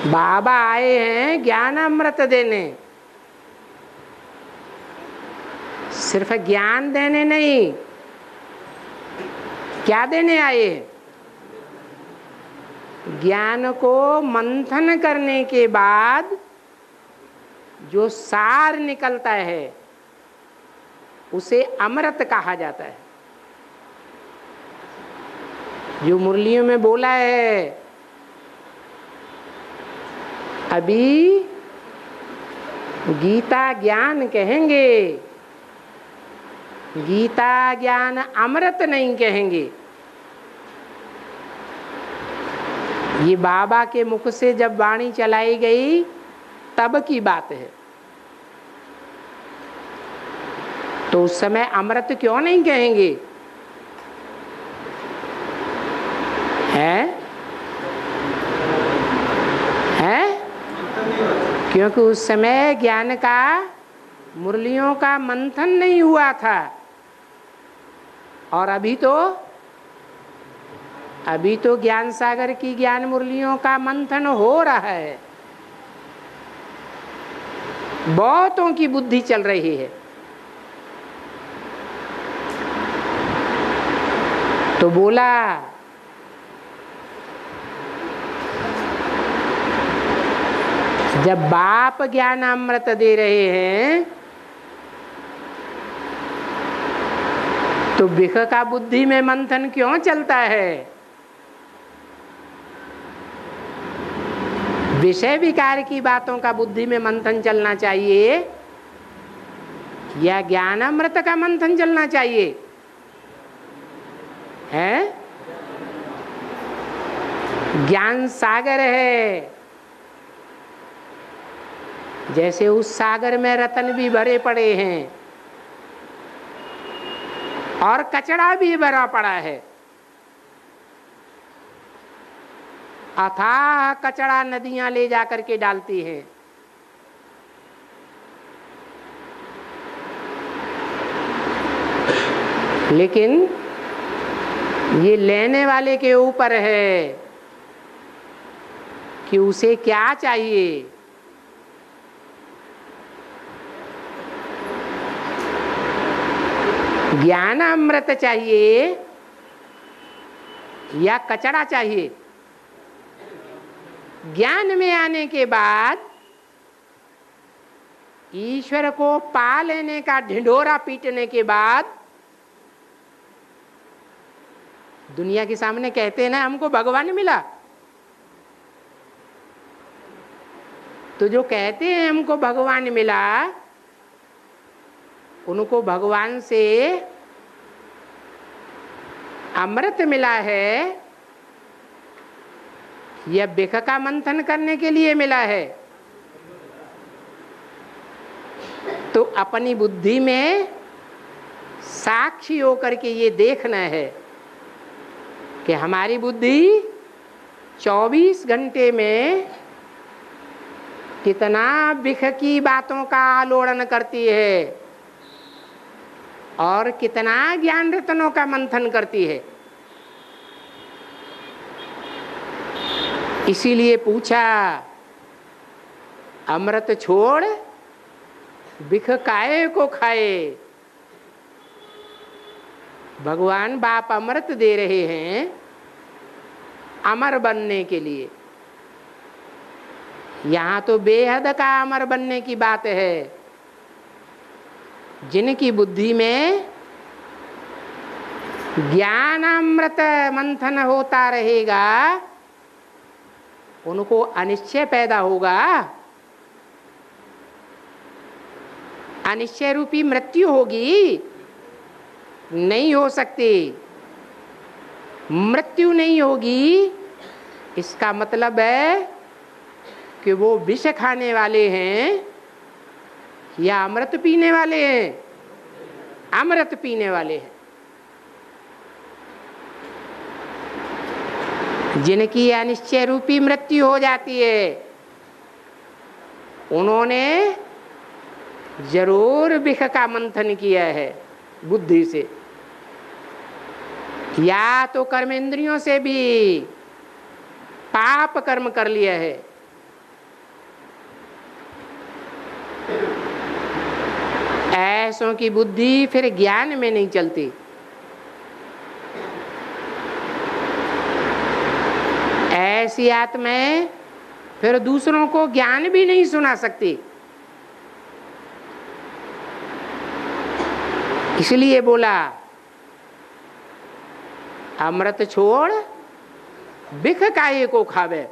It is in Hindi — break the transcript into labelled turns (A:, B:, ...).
A: बाबा आए हैं ज्ञान अमृत देने, सिर्फ ज्ञान देने नहीं। क्या देने आए? ज्ञान को मंथन करने के बाद जो सार निकलता है उसे अमृत कहा जाता है। जो मुरलियों में बोला है, अभी गीता ज्ञान कहेंगे, गीता ज्ञान अमृत नहीं कहेंगे। ये बाबा के मुख से जब वाणी चलाई गई तब की बात है। तो उस समय अमृत क्यों नहीं कहेंगे? है क्योंकि उस समय ज्ञान का, मुरलियों का मंथन नहीं हुआ था। और अभी तो ज्ञान सागर की ज्ञान मुरलियों का मंथन हो रहा है। बहुतों की बुद्धि चल रही है। तो बोला जब बाप ज्ञान अमृत दे रहे हैं तो बिख का बुद्धि में मंथन क्यों चलता है? विषय विकार की बातों का बुद्धि में मंथन चलना चाहिए या ज्ञान अमृत का मंथन चलना चाहिए? है ज्ञान सागर है, जैसे उस सागर में रतन भी भरे पड़े हैं और कचरा भी भरा पड़ा है। अथाह कचरा नदियां ले जाकर के डालती हैं। लेकिन ये लेने वाले के ऊपर है कि उसे क्या चाहिए। ज्ञान अमृत चाहिए या कचरा चाहिए? ज्ञान में आने के बाद ईश्वर को पा लेने का ढिंढोरा पीटने के बाद दुनिया के सामने कहते हैं ना हमको भगवान मिला। तो जो कहते हैं हमको भगवान मिला, उनको भगवान से अमृत मिला है या बिख का मंथन करने के लिए मिला है? तो अपनी बुद्धि में साक्षी होकर के ये देखना है कि हमारी बुद्धि 24 घंटे में कितना बिख की बातों का आलोड़न करती है और कितना ज्ञान रत्नों का मंथन करती है। इसीलिए पूछा, अमृत छोड़ बिख काहे को खाए? भगवान बाप अमृत दे रहे हैं अमर बनने के लिए। यहाँ तो बेहद का अमर बनने की बात है। जिनकी बुद्धि में ज्ञान अमृत मंथन होता रहेगा उनको अनिश्चय पैदा होगा। अनिश्चय रूपी मृत्यु होगी? नहीं हो सकती। मृत्यु नहीं होगी इसका मतलब है कि वो विष खाने वाले हैं या अमृत पीने वाले हैं? अमृत पीने वाले हैं। जिनकी अनिश्चय रूपी मृत्यु हो जाती है उन्होंने जरूर विष का मंथन किया है बुद्धि से, या तो कर्मेंद्रियों से भी पाप कर्म कर लिया है ऐसों की बुद्धि फिर ज्ञान में नहीं चलती। ऐसी आत्माएं फिर दूसरों को ज्ञान भी नहीं सुना सकती। इसलिए बोला अमृत छोड़ बिख काये को खावे।